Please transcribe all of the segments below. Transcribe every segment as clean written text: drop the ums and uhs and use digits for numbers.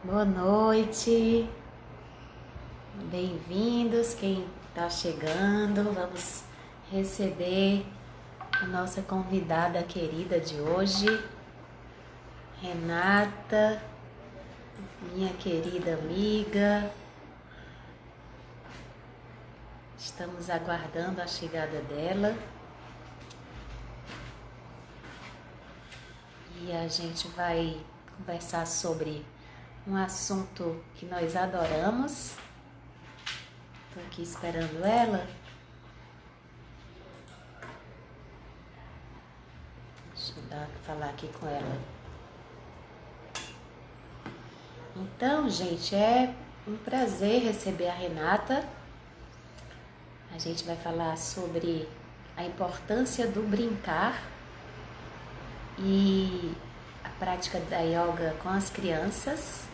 Boa noite, bem-vindos. Quem está chegando, vamos receber a nossa convidada querida de hoje, Renata, minha querida amiga. Estamos aguardando a chegada dela e a gente vai conversar sobre um assunto que nós adoramos. Estou aqui esperando ela. Deixa eu falar aqui com ela. Então, gente, é um prazer receber a Renata. A gente vai falar sobre a importância do brincar e a prática da yoga com as crianças.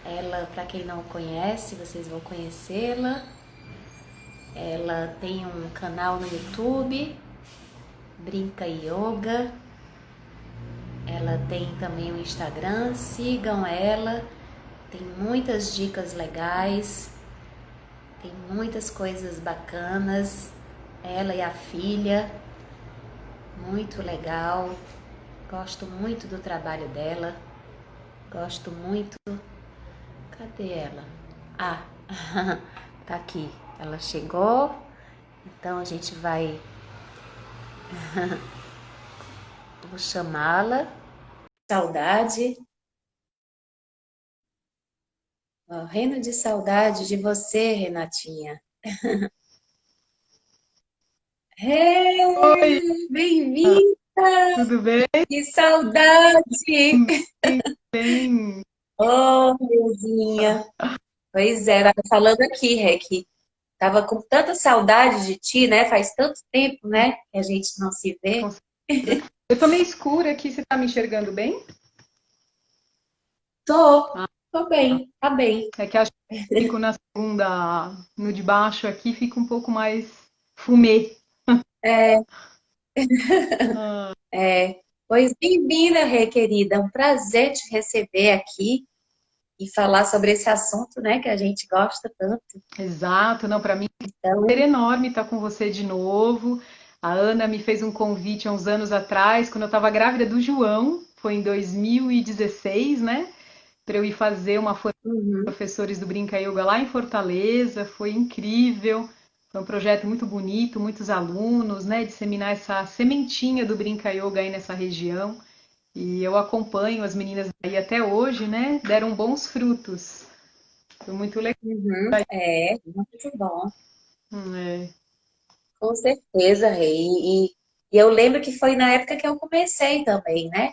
Ela, para quem não conhece, vocês vão conhecê-la. Ela tem um canal no YouTube, Brinca Yoga. Ela tem também o Instagram, sigam ela. Tem muitas dicas legais, tem muitas coisas bacanas. Ela e a filha, muito legal. Gosto muito do trabalho dela. Gosto muito. Cadê ela? Ah, tá aqui. Ela chegou. Então a gente vai. Vou chamá-la. Saudade. Morrendo de saudade de você, Renatinha. Oi, Hey, bem-vinda! tudo bem? Que saudade! Bem, bem. Oh, Euzinha. Pois é, tava falando aqui, Rec. Tava com tanta saudade de ti, né? Faz tanto tempo, né? Que a gente não se vê. Com certeza. Eu tô meio escura aqui, você tá me enxergando bem? Tô, Ah, tô bem, tá bem. é que acho que fico na segunda, no de baixo aqui, fica um pouco mais fumê. É, Ah, é. Pois bem-vinda, Rê, querida. É um prazer te receber aqui e falar sobre esse assunto, né? Que a gente gosta tanto. exato, não, para mim é um Então, prazer enorme estar com você de novo. A Ana me fez um convite há uns anos atrás, quando eu estava grávida do João, foi em 2016, né? Para eu ir fazer uma uhum, professores do Brinca Yoga lá em Fortaleza, foi incrível. Foi um projeto muito bonito, muitos alunos, né? Disseminar essa sementinha do Brinca Yoga aí nessa região. E eu acompanho as meninas aí até hoje, né? Deram bons frutos. Foi muito legal. uhum, é, muito bom. É. Com certeza, Rê. E eu lembro que foi na época que eu comecei também, né?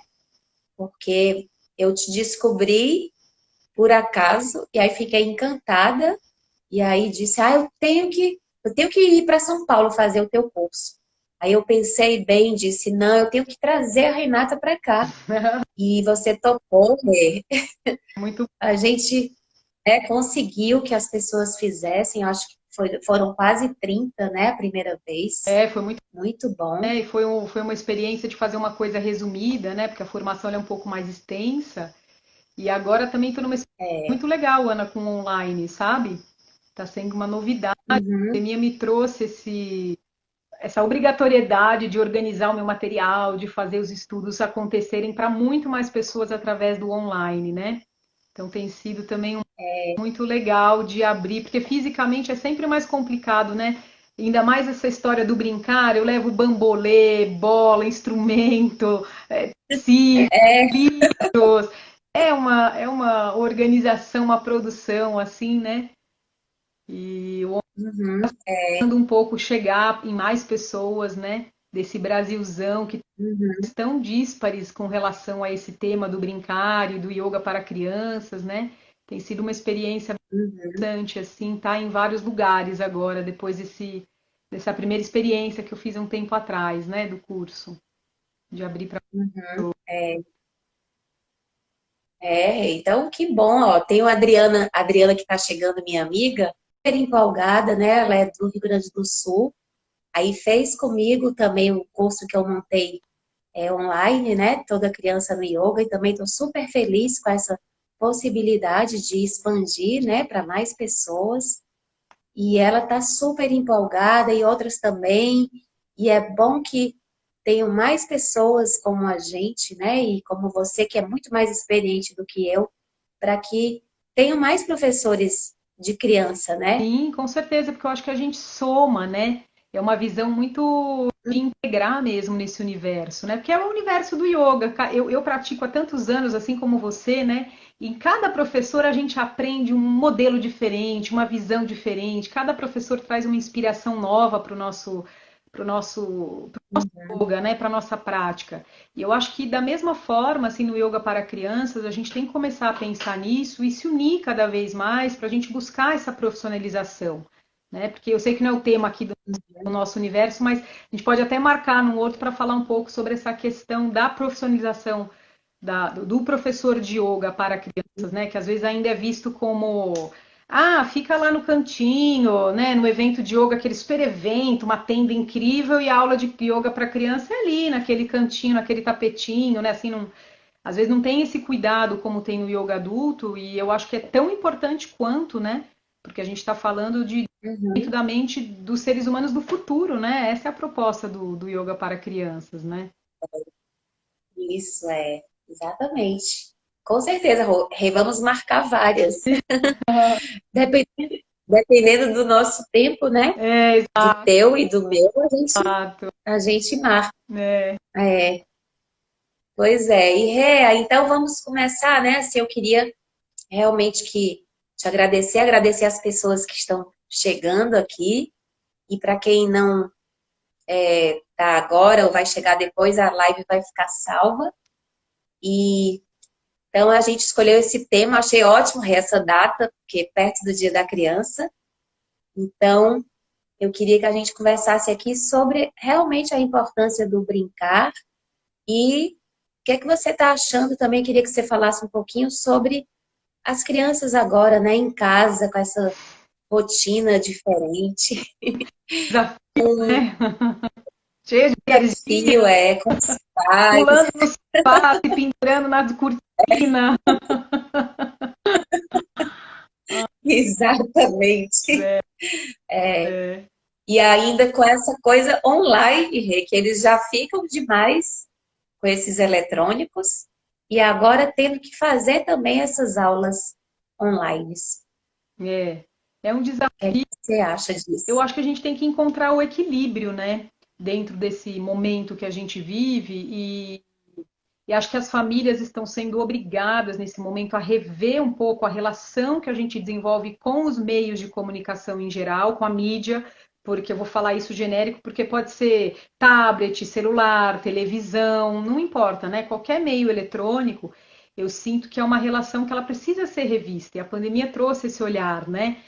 Porque eu te descobri por acaso e aí fiquei encantada e aí disse: "Ah, eu tenho que ir para São Paulo fazer o teu curso". Aí eu pensei bem, disse: "Não, eu tenho que trazer a Renata para cá". E você topou, Rê. Muito, A gente, conseguiu que as pessoas fizessem, eu acho que foram quase 30, né, a primeira vez. foi muito, Muito bom. e foi uma experiência de fazer uma coisa resumida, né? Porque a formação é um pouco mais extensa. E agora também estou numa experiência É. muito legal, Ana, com online, sabe? Está sendo uma novidade. A Uhum, pandemia me trouxe essa obrigatoriedade de organizar o meu material, de fazer os estudos acontecerem para muito mais pessoas através do online, né? Então tem sido também muito legal de abrir, porque fisicamente é sempre mais complicado, né? Ainda mais essa história do brincar, eu levo bambolê, bola, instrumento, cílio, é uma organização, uma produção assim, né? E o uhum, ando um pouco chegar em mais pessoas, né? Desse Brasilzão que uhum, estão díspares com relação a esse tema do brincar e do yoga para crianças, né? Tem sido uma experiência uhum, bastante assim, tá em vários lugares agora, depois dessa primeira experiência que eu fiz há um tempo atrás, né, do curso, de abrir para. uhum. Então que bom, ó. Tem a Adriana que está chegando, minha amiga, super empolgada, né? Ela é do Rio Grande do Sul. Aí fez comigo também o curso que eu montei online, né? Toda criança no yoga, e também estou super feliz com essa possibilidade de expandir, né, para mais pessoas. E ela está super empolgada e outras também. E é bom que tenham mais pessoas como a gente, né, e como você, que é muito mais experiente do que eu, para que tenham mais professores de criança, né? Sim, com certeza, porque eu acho que a gente soma, né? É uma visão muito de integrar mesmo nesse universo, né? Porque é o universo do yoga. Eu pratico há tantos anos, assim como você, né? E em cada professor a gente aprende um modelo diferente, uma visão diferente. Cada professor traz uma inspiração nova para o nosso yoga, né? Para nossa prática. E eu acho que da mesma forma, assim, no yoga para crianças, a gente tem que começar a pensar nisso e se unir cada vez mais para a gente buscar essa profissionalização, né? Porque eu sei que não é o tema aqui do nosso universo, mas a gente pode até marcar num outro para falar um pouco sobre essa questão da profissionalização do professor de yoga para crianças, né? Que às vezes ainda é visto como fica lá no cantinho, né? No evento de yoga, aquele super evento, uma tenda incrível, e a aula de yoga para criança é ali, naquele cantinho, naquele tapetinho, né? Assim, não, às vezes não tem esse cuidado como tem no yoga adulto, e eu acho que é tão importante quanto, né? Porque a gente está falando de dentro Uhum. da mente dos seres humanos do futuro, né? Essa é a proposta do yoga para crianças, né? Isso é, exatamente. Com certeza, Rê, vamos marcar várias. Dependendo, dependendo do nosso tempo, né? É, Do teu e do meu, exato. a gente marca. É, É, pois é. E Rê, então vamos começar, né? Assim, eu queria realmente que te agradecer, agradecer as pessoas que estão chegando aqui. E para quem não tá agora ou vai chegar depois, a live vai ficar salva. E então a gente escolheu esse tema, achei ótimo essa data, porque é perto do Dia da Criança. Então, eu queria que a gente conversasse aqui sobre realmente a importância do brincar e o que é que você está achando também. Queria que você falasse um pouquinho sobre as crianças agora, né, em casa, com essa rotina diferente, desafio, um né? Cheio de desafio, energia, com os pais. pulando no sofá, se pendurando na cortina. Exatamente. É, é, E ainda com essa coisa online, Rê, que eles já ficam demais com esses eletrônicos e agora tendo que fazer também essas aulas online. é. É um O que é que desafio. você acha Eu disso? acho que a gente tem que encontrar o equilíbrio, né? Dentro desse momento que a gente vive e acho que as famílias estão sendo obrigadas nesse momento a rever um pouco a relação que a gente desenvolve com os meios de comunicação em geral, com a mídia, porque eu vou falar isso genérico, porque pode ser tablet, celular, televisão, não importa, né? Qualquer meio eletrônico, eu sinto que é uma relação que ela precisa ser revista. E a pandemia trouxe esse olhar, né?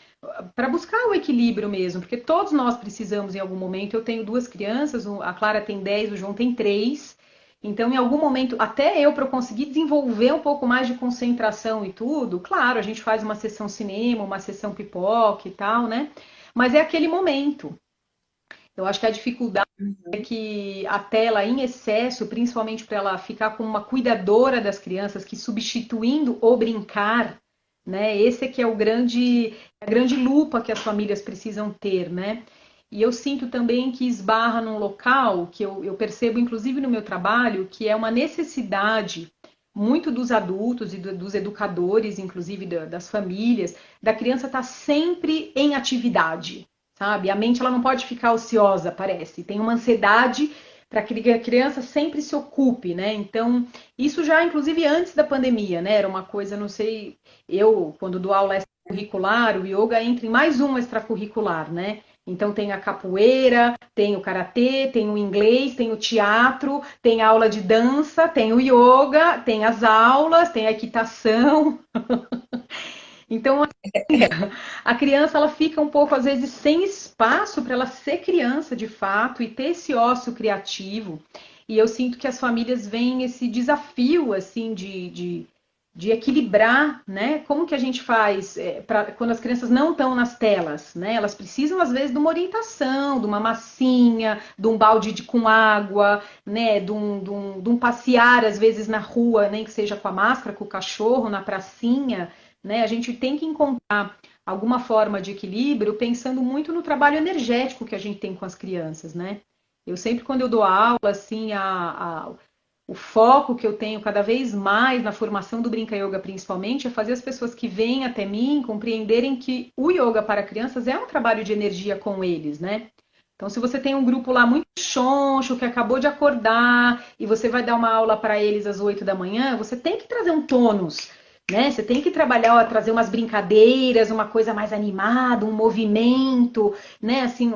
Para buscar o equilíbrio mesmo, porque todos nós precisamos em algum momento. Eu tenho duas crianças, a Clara tem 10, o João tem 3. Então, em algum momento, até eu, para eu conseguir desenvolver um pouco mais de concentração e tudo, claro, a gente faz uma sessão cinema, uma sessão pipoca e tal, né? Mas é aquele momento. Eu acho que a dificuldade é que a tela em excesso, principalmente para ela ficar como uma cuidadora das crianças, que substituindo o brincar, né? Esse é que é a grande lupa que as famílias precisam ter, né? E eu sinto também que esbarra num local que eu percebo, inclusive no meu trabalho, que é uma necessidade muito dos adultos e dos educadores, inclusive das famílias, da criança estar sempre em atividade, sabe? A mente ela não pode ficar ociosa, parece. Tem uma ansiedade para que a criança sempre se ocupe, né? Então, isso já, inclusive, antes da pandemia, né? Era uma coisa, não sei, eu, quando dou aula extracurricular, o yoga entra em mais um extracurricular, né? Então tem a capoeira, tem o karatê, tem o inglês, tem o teatro, tem a aula de dança, tem o yoga, tem as aulas, tem a equitação. Então a criança ela fica um pouco às vezes sem espaço para ela ser criança de fato e ter esse ócio criativo. E eu sinto que as famílias veem esse desafio assim de de equilibrar, né? Como que a gente faz quando as crianças não estão nas telas, né? Elas precisam, às vezes, de uma orientação, de uma massinha, de um balde com água, né? De um passear, às vezes, na rua, nem que seja com a máscara, com o cachorro, na pracinha, né? A gente tem que encontrar alguma forma de equilíbrio pensando muito no trabalho energético que a gente tem com as crianças, né? Eu sempre, quando eu dou aula, assim, o foco que eu tenho cada vez mais na formação do Brinca Yoga, principalmente, é fazer as pessoas que vêm até mim compreenderem que o yoga para crianças é um trabalho de energia com eles, né? Então, se você tem um grupo lá muito choncho, que acabou de acordar, e você vai dar uma aula para eles às 8 da manhã, você tem que trazer um tônus, né? Você tem que trabalhar, trazer umas brincadeiras, uma coisa mais animada, um movimento, né? Assim,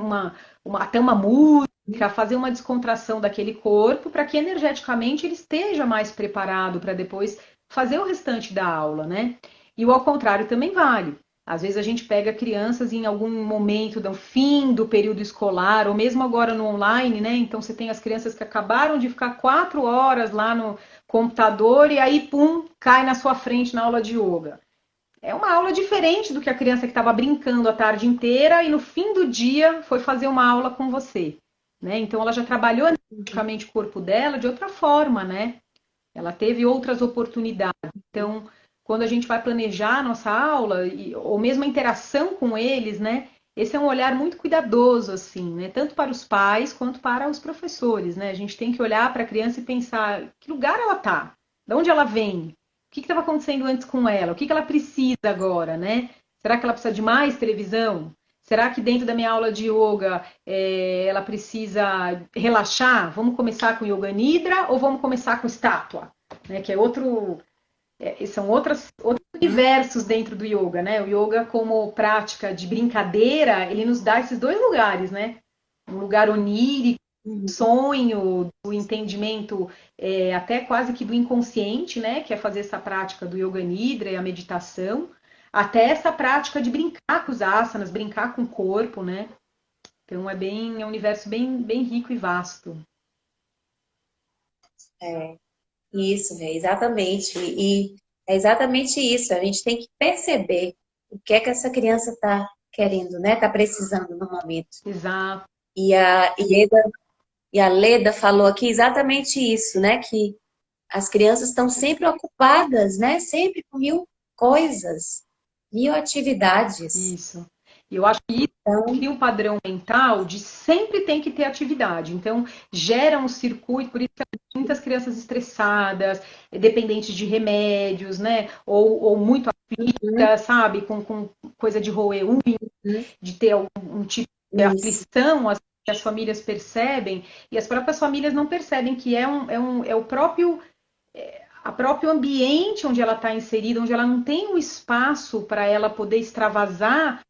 até uma música, fazer uma descontração daquele corpo para que energeticamente ele esteja mais preparado para depois fazer o restante da aula, né? E o ao contrário também vale. Às vezes a gente pega crianças em algum momento do fim do período escolar, ou mesmo agora no online, né? Então você tem as crianças que acabaram de ficar 4 horas lá no computador e aí, pum, cai na sua frente na aula de yoga. É uma aula diferente do que a criança que estava brincando a tarde inteira e no fim do dia foi fazer uma aula com você, né? Então ela já trabalhou energeticamente o corpo dela de outra forma, né? Ela teve outras oportunidades. Então, quando a gente vai planejar a nossa aula, ou mesmo a interação com eles, né? Esse é um olhar muito cuidadoso, assim, né? Tanto para os pais quanto para os professores, né? A gente tem que olhar para a criança e pensar que lugar ela está, de onde ela vem, o que estava acontecendo antes com ela, o que ela precisa agora, né? Será que ela precisa de mais televisão? Será que dentro da minha aula de yoga ela precisa relaxar? Vamos começar com Yoga Nidra ou vamos começar com estátua? Né, que é são outros universos dentro do yoga, né? O yoga como prática de brincadeira, ele nos dá esses dois lugares, né? Um lugar onírico, sonho, do entendimento até quase que do inconsciente, né? Que é fazer essa prática do Yoga Nidra e a meditação, até essa prática de brincar com os asanas, brincar com o corpo, né? Então é um universo bem rico e vasto. É, isso, exatamente. E é exatamente isso. A gente tem que perceber o que é que essa criança está querendo, né? Está precisando no momento. Exato. E a Leda falou aqui exatamente isso, né? Que as crianças estão sempre ocupadas, né? Sempre com mil coisas, mil atividades. Isso. E eu acho que isso Então, cria um padrão mental de sempre tem que ter atividade. Então, gera um circuito, por isso que muitas crianças estressadas, dependentes de remédios, né? Ou muito aflitas, sabe? Com coisa de roer unha, de ter algum tipo de isso. aflição, as famílias percebem, e as próprias famílias não percebem que é o próprio a próprio ambiente onde ela está inserida, onde ela não tem um espaço para ela poder extravasar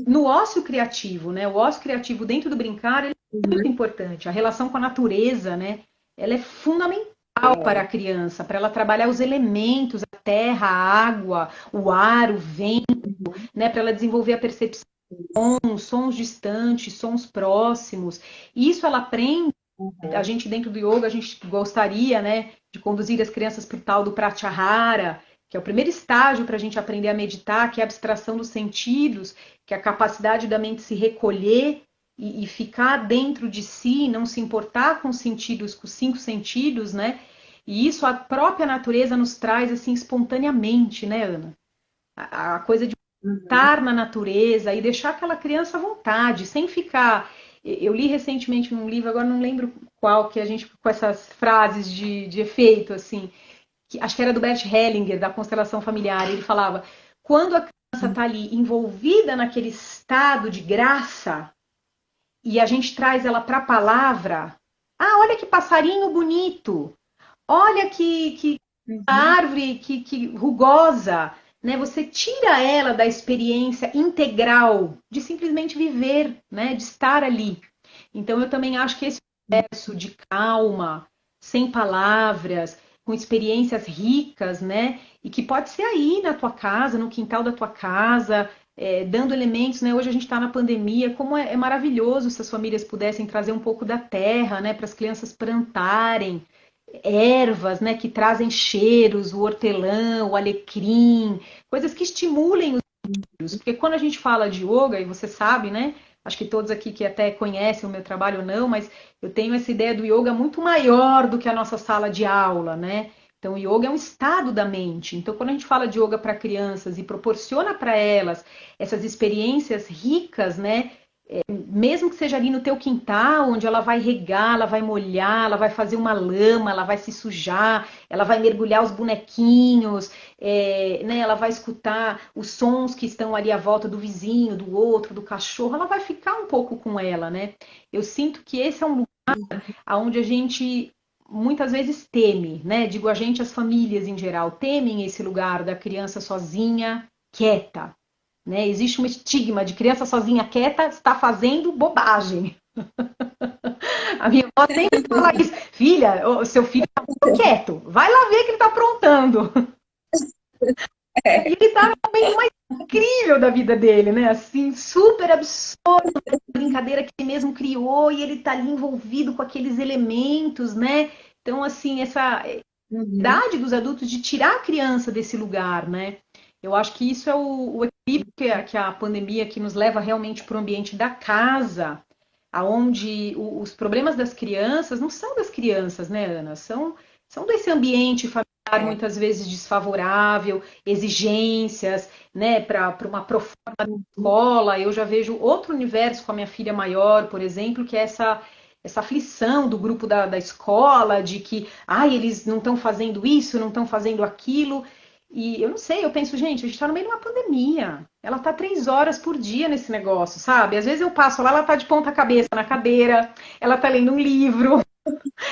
no ócio criativo, né? O ócio criativo dentro do brincar ele é muito importante. A relação com a natureza, né? Ela é fundamental para a criança, para ela trabalhar os elementos, a terra, a água, o ar, o vento, né? Para ela desenvolver a percepção, sons distantes, sons próximos. E isso ela aprende a gente dentro do yoga, a gente gostaria, né, de conduzir as crianças para o tal do pratyahara, que é o primeiro estágio para a gente aprender a meditar, que é a abstração dos sentidos, que é a capacidade da mente se recolher e ficar dentro de si, não se importar com os sentidos, com os 5 sentidos, né? E isso a própria natureza nos traz assim espontaneamente, né, Ana? A coisa de estar na natureza e deixar aquela criança à vontade, sem ficar. Eu li recentemente num livro, agora não lembro qual, que a gente, com essas frases de efeito, assim, que, acho que era do Bert Hellinger, da constelação familiar, ele falava, quando a criança está ali envolvida naquele estado de graça, e a gente traz ela para a palavra, olha que passarinho bonito, olha que árvore que rugosa, né? Você tira ela da experiência integral de simplesmente viver, né? De estar ali. Então eu também acho que esse processo de calma, sem palavras, com experiências ricas, né? E que pode ser aí na tua casa, no quintal da tua casa, dando elementos, né? Hoje a gente está na pandemia, como é maravilhoso se as famílias pudessem trazer um pouco da terra, né? Para as crianças plantarem, ervas, né, que trazem cheiros, o hortelã, o alecrim, coisas que estimulem os cílios. Porque quando a gente fala de yoga, e você sabe, né, acho que todos aqui que até conhecem o meu trabalho não, mas eu tenho essa ideia do yoga muito maior do que a nossa sala de aula, né? Então, o yoga é um estado da mente. Então, quando a gente fala de yoga para crianças e proporciona para elas essas experiências ricas, né, mesmo que seja ali no teu quintal, onde ela vai regar, ela vai molhar, ela vai fazer uma lama, ela vai se sujar, ela vai mergulhar os bonequinhos, né, ela vai escutar os sons que estão ali à volta do vizinho, do outro, do cachorro, ela vai ficar um pouco com ela, né? Eu sinto que esse é um lugar onde a gente muitas vezes teme, né? Digo a gente, as famílias em geral, temem esse lugar da criança sozinha, quieta, né? Existe um estigma de criança sozinha quieta está fazendo bobagem. A minha avó sempre fala isso. Filha, o seu filho está muito quieto. Vai lá ver o que ele está aprontando. E ele está no momento mais incrível da vida dele, né? Assim, super absurdo, brincadeira que ele mesmo criou e ele está ali envolvido com aqueles elementos, né? Então, assim, essa Uhum. idade dos adultos de tirar a criança desse lugar, né? Eu acho que isso é o equilíbrio que a pandemia que nos leva realmente para o ambiente da casa, aonde os problemas das crianças não são das crianças, né, Ana? São desse ambiente familiar É. muitas vezes desfavorável, exigências, né, para uma profunda Uhum. escola. Eu já vejo outro universo com a minha filha maior, por exemplo, que é essa aflição do grupo da escola, de que eles não estão fazendo isso, não estão fazendo aquilo. E eu não sei, eu penso, gente, a gente está no meio de uma pandemia. Ela está 3 horas por dia nesse negócio, sabe? Às vezes eu passo lá, ela está de ponta cabeça na cadeira, ela está lendo um livro,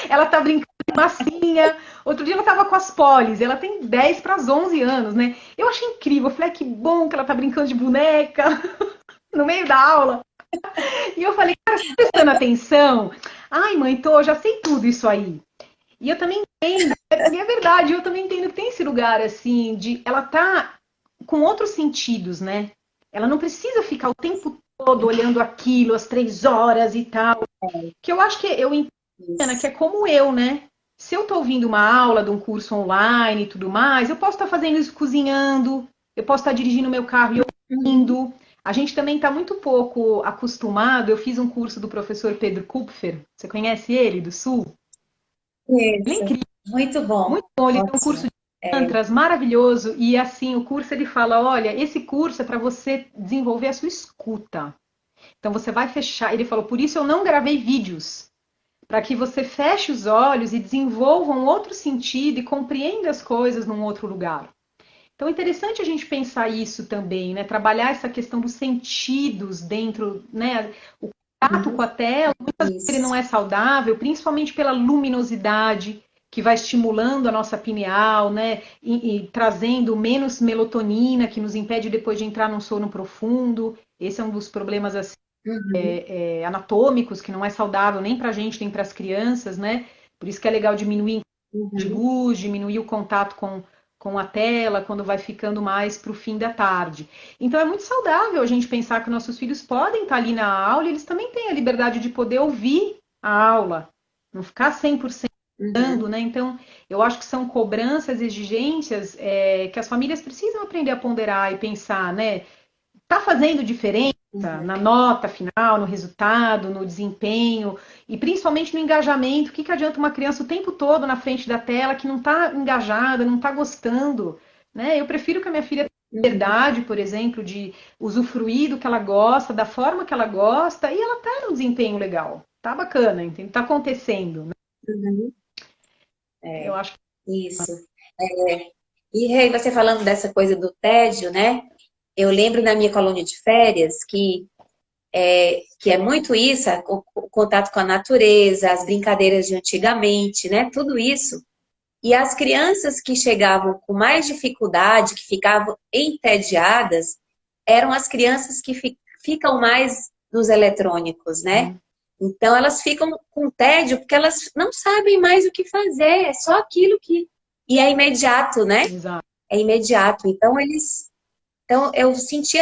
ela está brincando de massinha. Outro dia ela estava com as polis, ela tem 10 para as 11 anos, né? Eu achei incrível, eu falei, que bom que ela está brincando de boneca no meio da aula. E eu falei, cara, você tá prestando atenção? Ai, mãe, tô, já sei tudo isso aí. E eu também entendo, e é verdade, eu também entendo que tem esse lugar, assim, de ela tá com outros sentidos, né? Ela não precisa ficar o tempo todo olhando aquilo, às 3 horas e tal. Que eu acho que eu entendo que é Isso. como eu, né? Se eu tô ouvindo uma aula de um curso online e tudo mais, eu posso estar fazendo isso cozinhando, eu posso estar dirigindo meu carro e Uhum. ouvindo. A gente também está muito pouco acostumado. Eu fiz um curso do professor Pedro Kupfer. Você conhece ele, do Sul? Ele é Isso. incrível, Muito bom. muito bom. Ele tem um curso Ótimo. de É. mantras maravilhoso. E assim, o curso ele fala: olha, esse curso é para você desenvolver a sua escuta. Então você vai fechar. Ele falou: por isso eu não gravei vídeos. Para que você feche os olhos e desenvolva um outro sentido e compreenda as coisas num outro lugar. Então é interessante a gente pensar isso também, né? Trabalhar essa questão dos sentidos dentro, né? O contato com Uhum. a tela, muitas vezes ele Isso. não é saudável, principalmente pela luminosidade que vai estimulando a nossa pineal, né? E trazendo menos melatonina, que nos impede depois de entrar num sono profundo. Esse é um dos problemas assim, Uhum. anatômicos, que não é saudável nem para a gente, nem para as crianças, né? Por isso que é legal diminuir de Uhum. luz, diminuir o contato com a tela, quando vai ficando mais para o fim da tarde. Então é muito saudável a gente pensar que nossos filhos podem estar ali na aula e eles também têm a liberdade de poder ouvir a aula, não ficar 100% dando, Uhum. né? Então, eu acho que são cobranças, exigências que as famílias precisam aprender a ponderar e pensar, né? Tá fazendo diferença Uhum. na nota final, no resultado, no desempenho e principalmente no engajamento? O que adianta uma criança o tempo todo na frente da tela que não está engajada, não está gostando? Né? Eu prefiro que a minha filha tenha Uhum. liberdade, por exemplo, de usufruir do que ela gosta, da forma que ela gosta, e ela está no desempenho legal. Tá bacana, entende? Tá acontecendo. Né? Uhum. Eu É. acho que Isso. E aí, você falando dessa coisa do tédio, né? Eu lembro na minha colônia de férias que é muito isso, o contato com a natureza, as brincadeiras de antigamente, né? Tudo isso. E as crianças que chegavam com mais dificuldade, que ficavam entediadas, eram as crianças que ficam mais nos eletrônicos, né? Então elas ficam com tédio porque elas não sabem mais o que fazer, é só aquilo que. E é imediato, né? exato. É imediato. Então eles. Então eu senti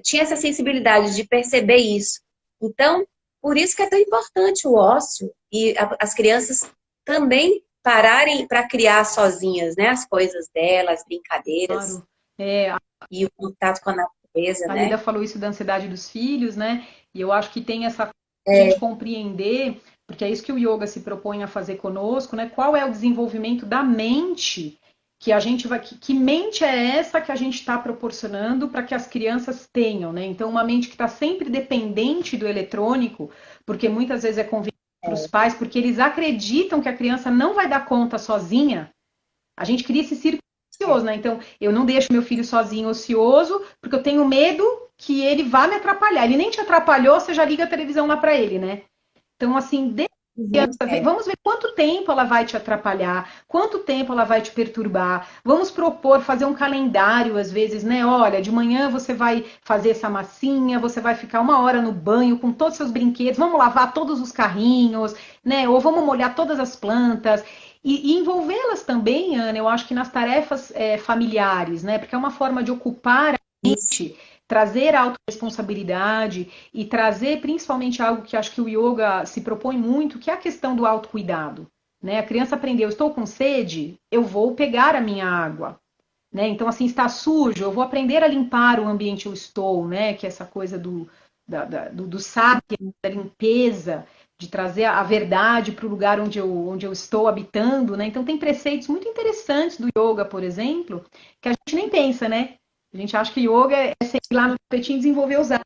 tinha essa sensibilidade de perceber isso. Então, por isso que é tão importante o ócio. E as crianças também pararem para criar sozinhas, né? As coisas delas, as brincadeiras Claro. É, e o contato com a natureza, a né? Leda falou isso da ansiedade dos filhos, né? E eu acho que tem essa coisa de a É, gente compreender, porque é isso que o yoga se propõe a fazer conosco, né? Qual é o desenvolvimento da mente que a gente vai. Que mente é essa que a gente está proporcionando para que as crianças tenham, né? Então, uma mente que está sempre dependente do eletrônico, porque muitas vezes é conveniente para os pais, porque eles acreditam que a criança não vai dar conta sozinha. A gente cria esse círculo vicioso, né? Então, eu não deixo meu filho sozinho, ocioso, porque eu tenho medo que ele vá me atrapalhar. Ele nem te atrapalhou, você já liga a televisão lá para ele, né? Então, assim, uhum, é, vamos ver quanto tempo ela vai te atrapalhar, quanto tempo ela vai te perturbar. Vamos propor, fazer um calendário, às vezes, né? Olha, de manhã você vai fazer essa massinha, você vai ficar 1 hora no banho com todos os seus brinquedos, vamos lavar todos os carrinhos, né? Ou vamos molhar todas as plantas. E envolvê-las também, Ana, eu acho que nas tarefas familiares, né? Porque é uma forma de ocupar a isso. mente, trazer a autorresponsabilidade e trazer principalmente algo que acho que o yoga se propõe muito, que é a questão do autocuidado. Né? A criança aprendeu, estou com sede, eu vou pegar a minha água. Né? Então, assim, está sujo, eu vou aprender a limpar o ambiente que eu estou, né? Que é essa coisa do saque, da limpeza, de trazer a verdade para o lugar onde eu estou habitando, né? Então, tem preceitos muito interessantes do yoga, por exemplo, que a gente nem pensa, né? A gente acha que yoga é ir lá no tapetinho e desenvolver os hábitos.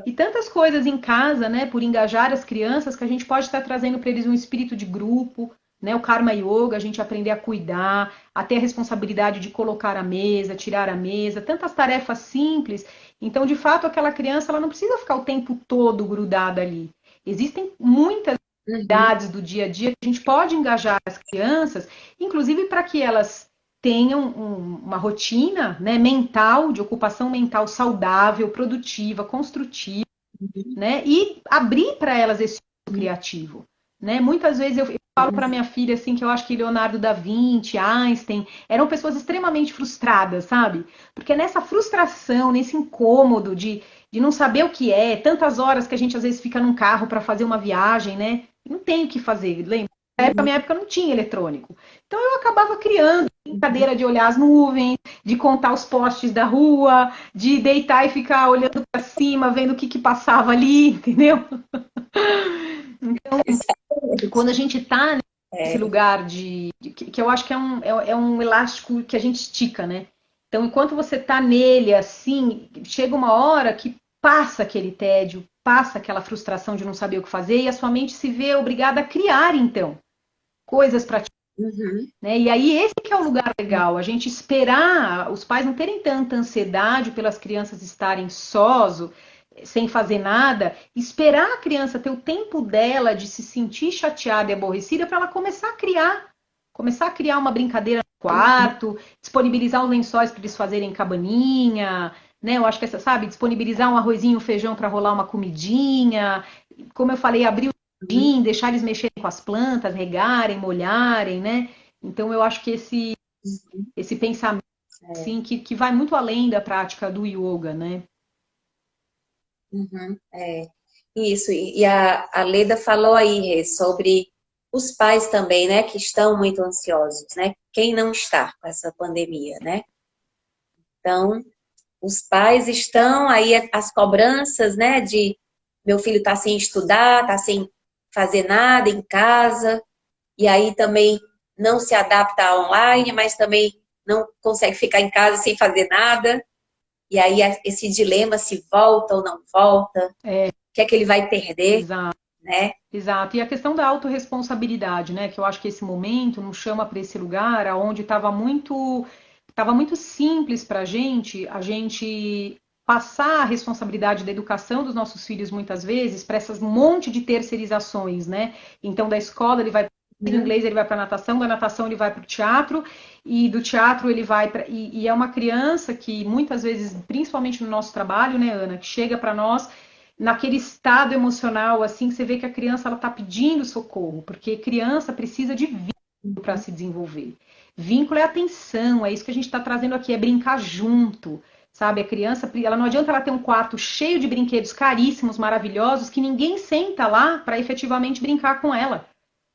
E tantas coisas em casa, né, por engajar as crianças, que a gente pode estar trazendo para eles um espírito de grupo, né, o Karma Yoga, a gente aprender a cuidar, a ter a responsabilidade de colocar a mesa, tirar a mesa, tantas tarefas simples. Então, de fato, aquela criança ela não precisa ficar o tempo todo grudada ali. Existem muitas Uhum, atividades do dia a dia que a gente pode engajar as crianças, inclusive para que elas tenham uma rotina, né, mental, de ocupação mental saudável, produtiva, construtiva, né, e abrir para elas esse criativo. Né? Muitas vezes eu falo para minha filha assim que eu acho que Leonardo da Vinci, Einstein, eram pessoas extremamente frustradas, sabe? Porque nessa frustração, nesse incômodo de não saber o que é, tantas horas que a gente às vezes fica num carro para fazer uma viagem, né? Não tem o que fazer, lembra? Na uhum, minha época não tinha eletrônico. Então eu acabava criando brincadeira de olhar as nuvens, de contar os postes da rua, de deitar e ficar olhando para cima, vendo o que passava ali, entendeu? exatamente. Quando a gente está nesse É, lugar que eu acho que é um elástico que a gente estica, né? Então, enquanto você está nele assim, chega uma hora que passa aquele tédio, passa aquela frustração de não saber o que fazer e a sua mente se vê obrigada a criar, então, coisas para ti. uhum, Né? E aí esse que é o lugar legal, a gente esperar os pais não terem tanta ansiedade pelas crianças estarem sós, sem fazer nada, esperar a criança ter o tempo dela de se sentir chateada e aborrecida para ela começar a criar uma brincadeira no uhum, quarto, disponibilizar os lençóis para eles fazerem cabaninha, né? Eu acho que essa, sabe, disponibilizar um arrozinho, um feijão para rolar uma comidinha, como eu falei, abrir o uhum, jardim, deixar eles mexerem com as plantas, regarem, molharem, né? Então eu acho que esse pensamento é, assim que vai muito além da prática do yoga, né? uhum, é. Isso, e a Leda falou aí, Rê, sobre os pais também, né, que estão muito ansiosos, né? Quem não está com essa pandemia, né? Então, os pais estão aí as cobranças, né, de meu filho está sem estudar, está sem fazer nada em casa, e aí também não se adapta a online, mas também não consegue ficar em casa sem fazer nada. E aí esse dilema se volta ou não volta, o É, que é que ele vai perder, exato. né? Exato. E a questão da autorresponsabilidade, né? Que eu acho que esse momento nos chama para esse lugar onde estava muito simples para a gente passar a responsabilidade da educação dos nossos filhos muitas vezes para essas monte de terceirizações, né? Então, da escola ele vai para o Uhum, inglês, ele vai para a natação, da natação ele vai para o teatro, e do teatro ele vai para. E é uma criança que muitas vezes, principalmente no nosso trabalho, né, Ana, que chega para nós naquele estado emocional, assim, que você vê que a criança ela está pedindo socorro, porque criança precisa de vínculo para se desenvolver. Vínculo é atenção, é isso que a gente está trazendo aqui, é brincar junto, sabe? A criança, ela não adianta ela ter um quarto cheio de brinquedos caríssimos, maravilhosos, que ninguém senta lá para efetivamente brincar com ela.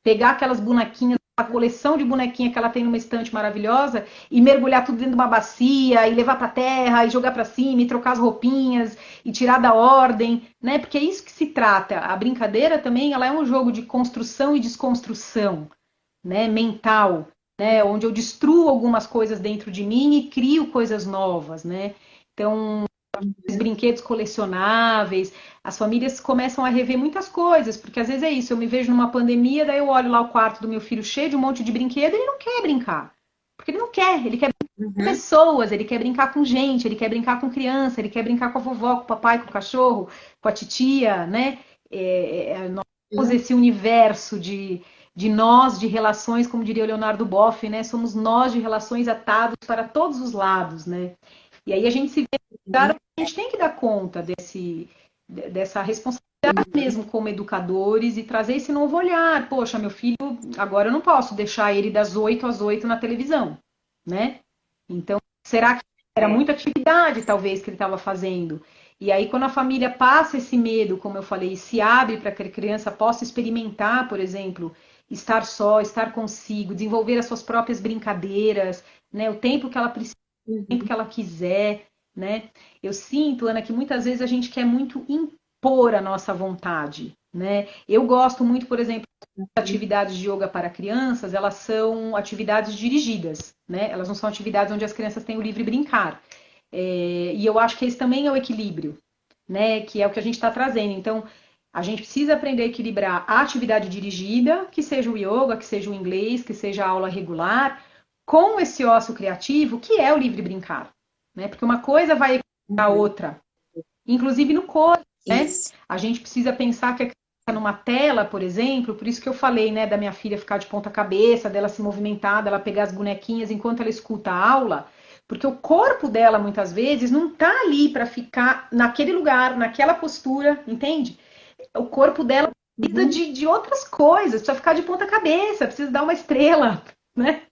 Pegar aquelas bonequinhas a coleção de bonequinha que ela tem numa estante maravilhosa e mergulhar tudo dentro de uma bacia e levar para a terra e jogar para cima e trocar as roupinhas e tirar da ordem, né? Porque é isso que se trata. A brincadeira também, ela é um jogo de construção e desconstrução, né? Mental, né? Onde eu destruo algumas coisas dentro de mim e crio coisas novas, né? Então, os brinquedos colecionáveis, as famílias começam a rever muitas coisas, porque às vezes é isso, eu me vejo numa pandemia, daí eu olho lá o quarto do meu filho cheio de um monte de brinquedo e ele não quer brincar. Porque ele não quer, ele quer brincar com pessoas, ele quer brincar com gente, ele quer brincar com criança, ele quer brincar com a vovó, com o papai, com o cachorro, com a titia, né? Nós temos esse universo de nós, de relações, como diria o Leonardo Boff, né? Somos nós de relações atados para todos os lados, né? E aí a gente se vê, a gente tem que dar conta dessa responsabilidade mesmo como educadores e trazer esse novo olhar. Poxa, meu filho, agora eu não posso deixar ele das 8 às 8 na televisão, né? Então, será que era muita atividade, talvez, que ele estava fazendo? E aí, quando a família passa esse medo, como eu falei, se abre para que a criança possa experimentar, por exemplo, estar só, estar consigo, desenvolver as suas próprias brincadeiras, né? O tempo que ela precisa, o tempo que ela quiser, né? Eu sinto, Ana, que muitas vezes a gente quer muito impor a nossa vontade, né? Eu gosto muito, por exemplo, das atividades de yoga para crianças, elas são atividades dirigidas, né? Elas não são atividades onde as crianças têm o livre brincar. E eu acho que esse também é o equilíbrio, né? Que é o que a gente está trazendo. Então, a gente precisa aprender a equilibrar a atividade dirigida, que seja o yoga, que seja o inglês, que seja a aula regular, com esse ócio criativo, que é o livre brincar, né? Porque uma coisa vai equilibrar a outra, inclusive no corpo, né? A gente precisa pensar que a criança numa tela, por exemplo, por isso que eu falei, né, da minha filha ficar de ponta cabeça, dela se movimentar, dela pegar as bonequinhas enquanto ela escuta a aula, porque o corpo dela, muitas vezes, não tá ali para ficar naquele lugar, naquela postura, entende? O corpo dela precisa de outras coisas, precisa ficar de ponta cabeça, precisa dar uma estrela, né?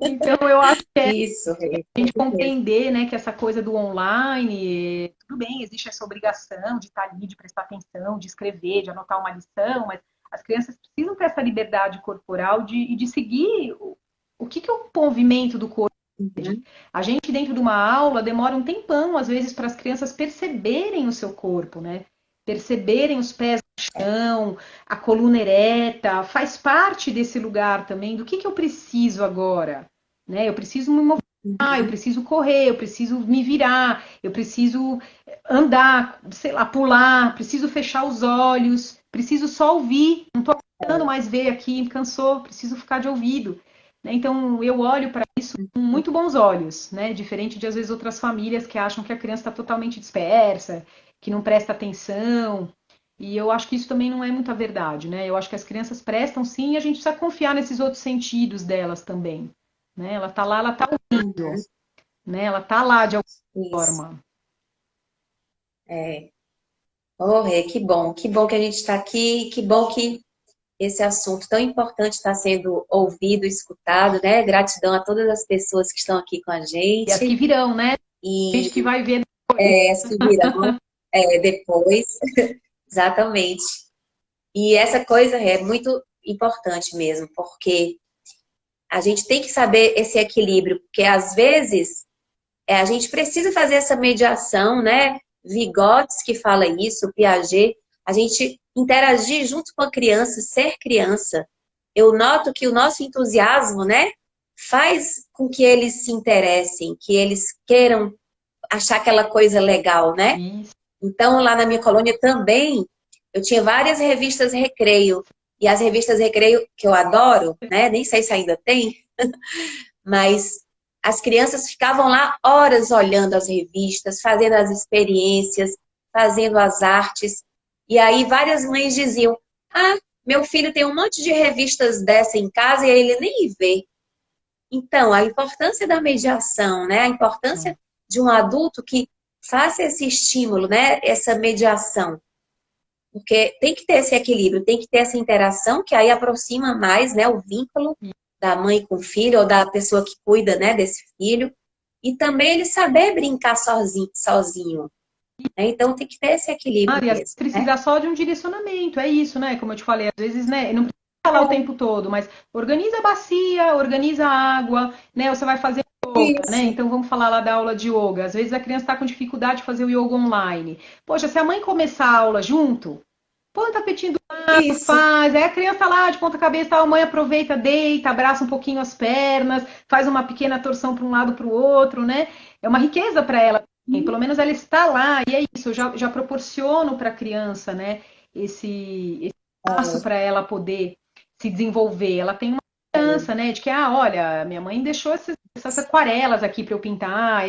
Então, eu acho que Isso, a gente compreender, né, que essa coisa do online, tudo bem, existe essa obrigação de estar ali, de prestar atenção, de escrever, de anotar uma lição, mas as crianças precisam ter essa liberdade corporal e de seguir o que é o movimento do corpo. A gente, dentro de uma aula, demora um tempão, às vezes, para as crianças perceberem o seu corpo, né? Perceberem os pés no chão, a coluna ereta, faz parte desse lugar também, do que eu preciso agora, né? Eu preciso me movimentar, eu preciso correr, eu preciso me virar, eu preciso andar, sei lá, pular, preciso fechar os olhos, preciso só ouvir, não estou aguentando mais ver aqui, cansou, preciso ficar de ouvido. Então, eu olho para isso com muito bons olhos, né? Diferente de, às vezes, outras famílias que acham que a criança está totalmente dispersa, que não presta atenção. E eu acho que isso também não é muita verdade, né? Eu acho que as crianças prestam sim e a gente precisa confiar nesses outros sentidos delas também, né? Ela tá lá, ela tá ouvindo, né? Ela tá lá de alguma forma. Oh, Rê, que bom que a gente está aqui, que bom que esse assunto tão importante está sendo ouvido, escutado, né? Gratidão a todas as pessoas que estão aqui com a gente. E as que virão, né? E gente que vai ver as que virão depois, exatamente. E essa coisa é muito importante mesmo, porque a gente tem que saber esse equilíbrio, porque às vezes a gente precisa fazer essa mediação, né? Vygotsky fala isso, Piaget, a gente interagir junto com a criança, ser criança. Eu noto que o nosso entusiasmo, né, faz com que eles se interessem, que eles queiram achar aquela coisa legal, né? Então, lá na minha colônia também, eu tinha várias revistas Recreio. E as revistas Recreio, que eu adoro, né? Nem sei se ainda tem, mas as crianças ficavam lá horas olhando as revistas, fazendo as experiências, fazendo as artes. E aí várias mães diziam, meu filho tem um monte de revistas dessa em casa e ele nem vê. Então, a importância da mediação, né? A importância de um adulto que faça esse estímulo, né? Essa mediação. Porque tem que ter esse equilíbrio, tem que ter essa interação, que aí aproxima mais, né, o vínculo da mãe com o filho, ou da pessoa que cuida, né, desse filho. E também ele saber brincar sozinho. Né? Então tem que ter esse equilíbrio mesmo. Precisa só de um direcionamento, é isso, né? Como eu te falei, às vezes, né, não precisa lá o tempo todo, mas organiza a bacia, organiza a água, né? Você vai fazer yoga, né? Isso, Então vamos falar lá da aula de yoga. Às vezes a criança está com dificuldade de fazer o yoga online. Poxa, se a mãe começar a aula junto, põe o tapetinho do lado, isso. faz. Aí a criança lá de ponta cabeça, a mãe aproveita, deita, abraça um pouquinho as pernas, faz uma pequena torção para um lado para o outro, né? É uma riqueza para ela. Pelo menos ela está lá, e é isso, eu já proporciono para a criança, né, esse espaço para ela poder se desenvolver. Ela tem uma criança, né, de que, olha, minha mãe deixou essas aquarelas aqui para eu pintar,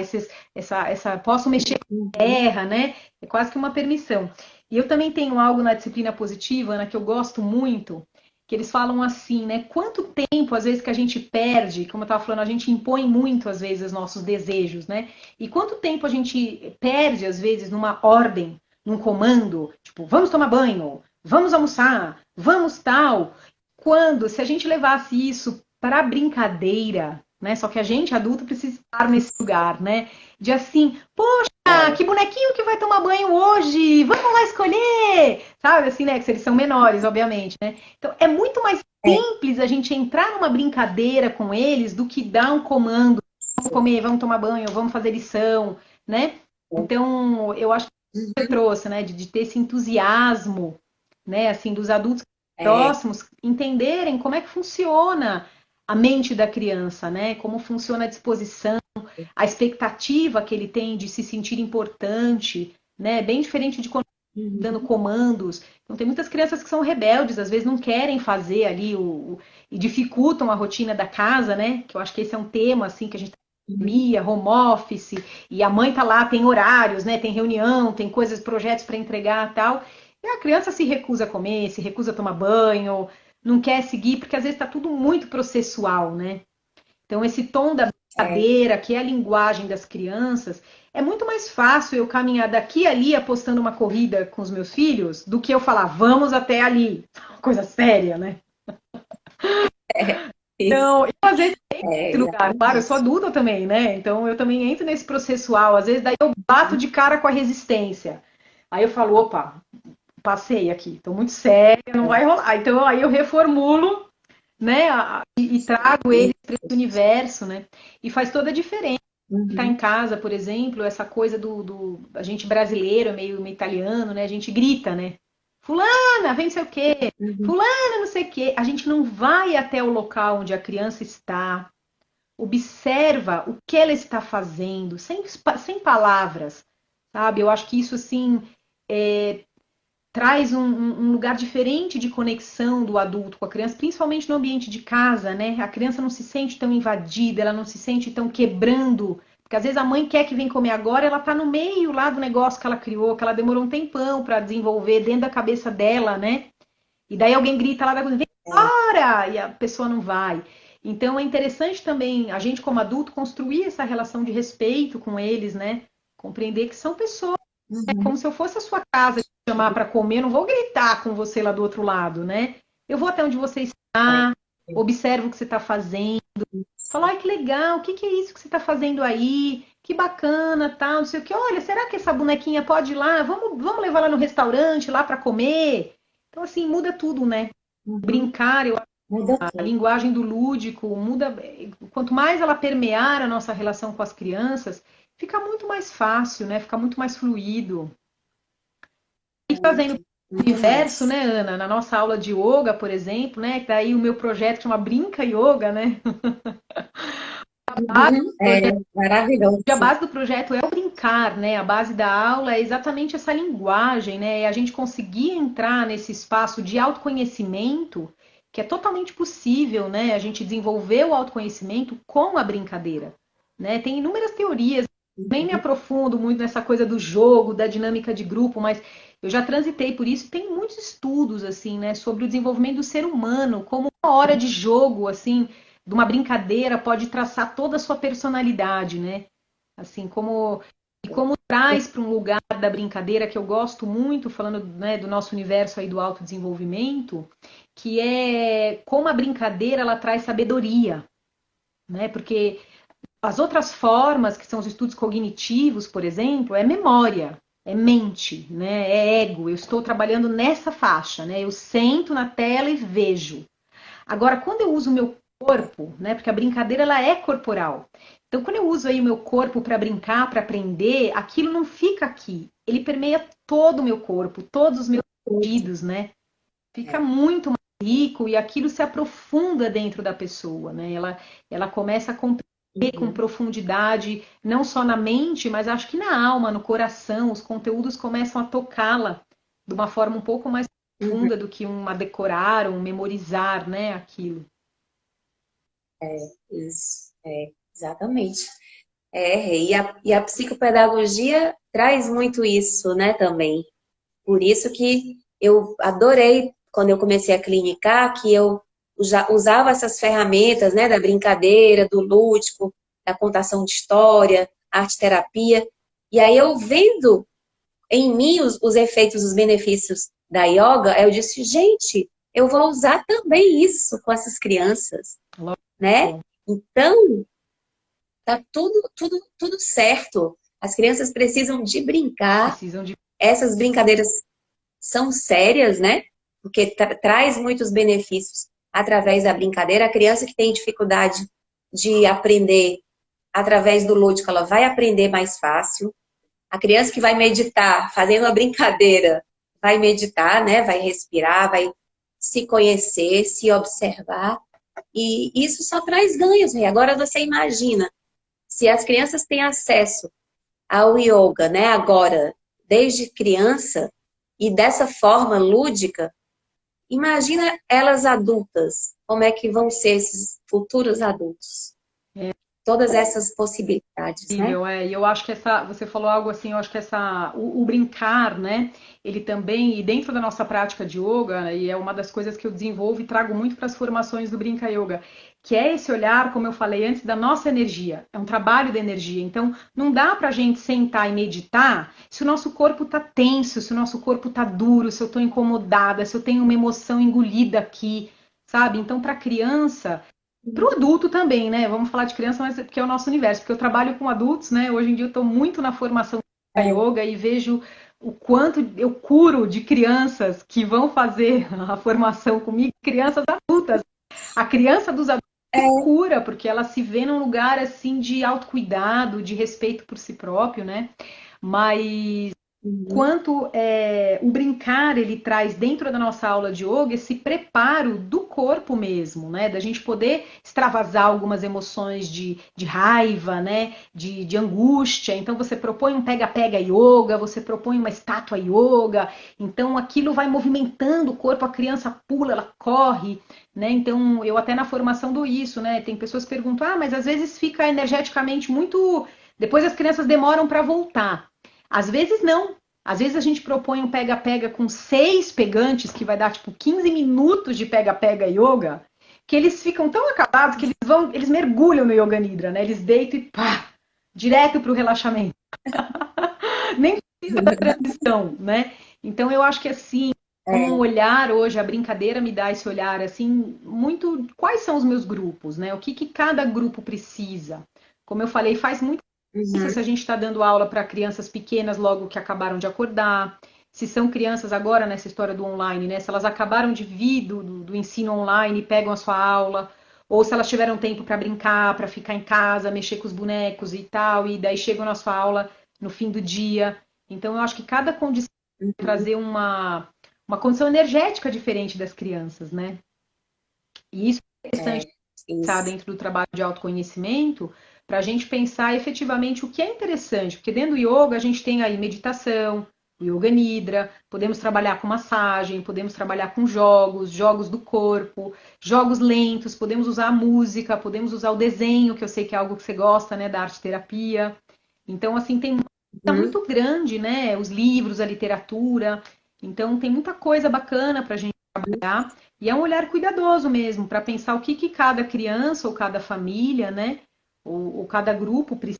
posso mexer com terra, né? É quase que uma permissão. E eu também tenho algo na disciplina positiva, Ana, que eu gosto muito, que eles falam assim, né? Quanto tempo, às vezes, que a gente perde, como eu estava falando, a gente impõe muito, às vezes, os nossos desejos, né? E quanto tempo a gente perde, às vezes, numa ordem, num comando, tipo, vamos tomar banho, vamos almoçar, vamos tal. Quando, se a gente levasse isso para brincadeira, né? Só que a gente, adulto, precisa estar nesse lugar, né? De assim, poxa, que bonequinho que vai tomar banho hoje? Vamos lá escolher! Sabe, assim, né? Que eles são menores, obviamente, né? Então, é muito mais simples a gente entrar numa brincadeira com eles do que dar um comando. Vamos comer, vamos tomar banho, vamos fazer lição, né? Então, eu acho que você trouxe, né? De ter esse entusiasmo, né? Assim, dos adultos próximos entenderem como é que funciona a mente da criança, né? Como funciona a disposição, a expectativa que ele tem de se sentir importante, né? Bem diferente de quando dando comandos. Então tem muitas crianças que são rebeldes, às vezes não querem fazer ali e dificultam a rotina da casa, né? Que eu acho que esse é um tema assim que a gente pandemia, home office, e a mãe tá lá, tem horários, né? Tem reunião, tem coisas, projetos para entregar, tal. E a criança se recusa a comer, se recusa a tomar banho, não quer seguir, porque às vezes está tudo muito processual, né? Então, esse tom da brincadeira, que é a linguagem das crianças, é muito mais fácil eu caminhar daqui a ali apostando uma corrida com os meus filhos do que eu falar, vamos até ali. Coisa séria, né? Então, eu às vezes entro nesse lugar, claro, eu sou adulta também, né? Então eu também entro nesse processual, às vezes daí eu bato de cara com a resistência. Aí eu falo, opa, passei aqui, tô muito séria, não vai rolar. Então aí eu reformulo, né? E trago eles para esse universo, né? E faz toda a diferença. Tá em casa, por exemplo, essa coisa a gente brasileiro, meio italiano, né? A gente grita, né? Fulana, vem não sei o quê. Fulana, não sei o quê. A gente não vai até o local onde a criança está, observa o que ela está fazendo, sem palavras, sabe? Eu acho que isso, assim, traz um lugar diferente de conexão do adulto com a criança, principalmente no ambiente de casa, né? A criança não se sente tão invadida, ela não se sente tão quebrando, porque às vezes a mãe quer que vem comer agora, ela tá no meio lá do negócio que ela criou, que ela demorou um tempão para desenvolver dentro da cabeça dela, né? E daí alguém grita lá da cozinha, vem embora! E a pessoa não vai. Então é interessante também a gente como adulto construir essa relação de respeito com eles, né? Compreender que são pessoas. É como se eu fosse a sua casa te chamar para comer, não vou gritar com você lá do outro lado, né? Eu vou até onde você está, observo o que você está fazendo, falo, ai, que legal, o que é isso que você está fazendo aí? Que bacana, tal, não sei o que. Olha, será que essa bonequinha pode ir lá? Vamos levar lá no restaurante, lá para comer? Então, assim, muda tudo, né? Brincar, a linguagem do lúdico muda. Quanto mais ela permear a nossa relação com as crianças, fica muito mais fácil, né? Fica muito mais fluido. E fazendo o universo, né, Ana? Na nossa aula de yoga, por exemplo, né? Que daí o meu projeto chama Brinca Yoga, né? Maravilhoso. A base do projeto é o brincar, né? A base da aula é exatamente essa linguagem, né? É a gente conseguir entrar nesse espaço de autoconhecimento, que é totalmente possível, né? A gente desenvolver o autoconhecimento com a brincadeira, né? Tem inúmeras teorias, nem me aprofundo muito nessa coisa do jogo, da dinâmica de grupo, mas eu já transitei por isso. Tem muitos estudos, assim, né? Sobre o desenvolvimento do ser humano, como uma hora de jogo, assim, de uma brincadeira pode traçar toda a sua personalidade, né? Assim, como traz para um lugar da brincadeira que eu gosto muito, falando, né, do nosso universo aí do autodesenvolvimento, que é como a brincadeira ela traz sabedoria, né? Porque as outras formas, que são os estudos cognitivos, por exemplo, é memória, é mente, né? É ego. Eu estou trabalhando nessa faixa, né? Eu sento na tela e vejo. Agora, quando eu uso o meu corpo, né? Porque a brincadeira ela é corporal. Então, quando eu uso aí o meu corpo para brincar, para aprender, aquilo não fica aqui. Ele permeia todo o meu corpo, todos os meus sentidos, né? Fica muito mais rico e aquilo se aprofunda dentro da pessoa, né? Ela começa a compreender com Uhum. profundidade, não só na mente, mas acho que na alma, no coração, os conteúdos começam a tocá-la de uma forma um pouco mais Uhum. profunda do que um a decorar, um memorizar, né, aquilo. Isso, exatamente. E a psicopedagogia traz muito isso, né, também. Por isso que eu adorei, quando eu comecei a clinicar, que eu já usava essas ferramentas, né, da brincadeira, do lúdico, da contação de história, arte-terapia. E aí eu vendo em mim os efeitos, os benefícios da yoga, eu disse, gente, eu vou usar também isso com essas crianças, né? Lógico, Então, tá tudo certo. As crianças precisam de brincar. precisam de Essas brincadeiras são sérias, né? Porque traz muitos benefícios através da brincadeira. A criança que tem dificuldade de aprender através do lúdico, ela vai aprender mais fácil. A criança que vai meditar, fazendo a brincadeira, vai meditar, né? Vai respirar, vai se conhecer, se observar. E isso só traz ganhos, né? Agora você imagina, se as crianças têm acesso ao yoga, né? Agora, desde criança, e dessa forma lúdica, imagina elas adultas, como é que vão ser esses futuros adultos? Todas essas possibilidades, né? possível, e eu acho que você falou algo assim, eu acho que o brincar, né, ele também, e dentro da nossa prática de yoga, e é uma das coisas que eu desenvolvo e trago muito para as formações do Brinca Yoga, que é esse olhar, como eu falei antes, da nossa energia, é um trabalho da energia, então não dá pra gente sentar e meditar se o nosso corpo tá tenso, se o nosso corpo tá duro, se eu tô incomodada, se eu tenho uma emoção engolida aqui, sabe? Então, para criança, para o adulto também, né? Vamos falar de criança, mas porque é o nosso universo, porque eu trabalho com adultos, né? Hoje em dia eu estou muito na formação da É. yoga e vejo o quanto eu curo de crianças que vão fazer a formação comigo, crianças adultas. A criança dos adultos se cura, porque ela se vê num lugar assim de autocuidado, de respeito por si próprio, né? Mas Uhum. quanto o brincar ele traz dentro da nossa aula de yoga esse preparo do corpo mesmo, né? Da gente poder extravasar algumas emoções de raiva, né? De angústia. Então você propõe um pega-pega yoga, você propõe uma estátua yoga, então aquilo vai movimentando o corpo, a criança pula, ela corre, né? Então eu até na formação dou isso, né? Tem pessoas que perguntam, mas às vezes fica energeticamente muito. Depois as crianças demoram para voltar. Às vezes não. Às vezes a gente propõe um pega-pega com 6 pegantes, que vai dar tipo 15 minutos de pega-pega yoga, que eles ficam tão acabados que eles mergulham no Yoga Nidra, né? Eles deitam e pá, direto para o relaxamento. Nem precisa da transição, né? Então eu acho que assim, como um É. olhar hoje, a brincadeira me dá esse olhar assim, muito. Quais são os meus grupos, né? O que cada grupo precisa? Como eu falei, faz muito se a Uhum. gente está dando aula para crianças pequenas logo que acabaram de acordar, se são crianças agora nessa história do online, né? Se elas acabaram de vir do ensino online e pegam a sua aula, ou se elas tiveram tempo para brincar, para ficar em casa, mexer com os bonecos e tal, e daí chegam na sua aula no fim do dia. Então eu acho que cada condição Uhum. trazer uma condição energética diferente das crianças, né? E isso é interessante É. pensar Isso. dentro do trabalho de autoconhecimento, para a gente pensar efetivamente o que é interessante, porque dentro do yoga a gente tem aí meditação, o yoga nidra, podemos trabalhar com massagem, podemos trabalhar com jogos, jogos do corpo, jogos lentos, podemos usar a música, podemos usar o desenho, que eu sei que é algo que você gosta, né, da arte terapia. Então, assim, tem tá Uhum. muito grande, né, os livros, a literatura. Então, tem muita coisa bacana para a gente trabalhar. E é um olhar cuidadoso mesmo, para pensar o que cada criança ou cada família, né, ou cada grupo precisa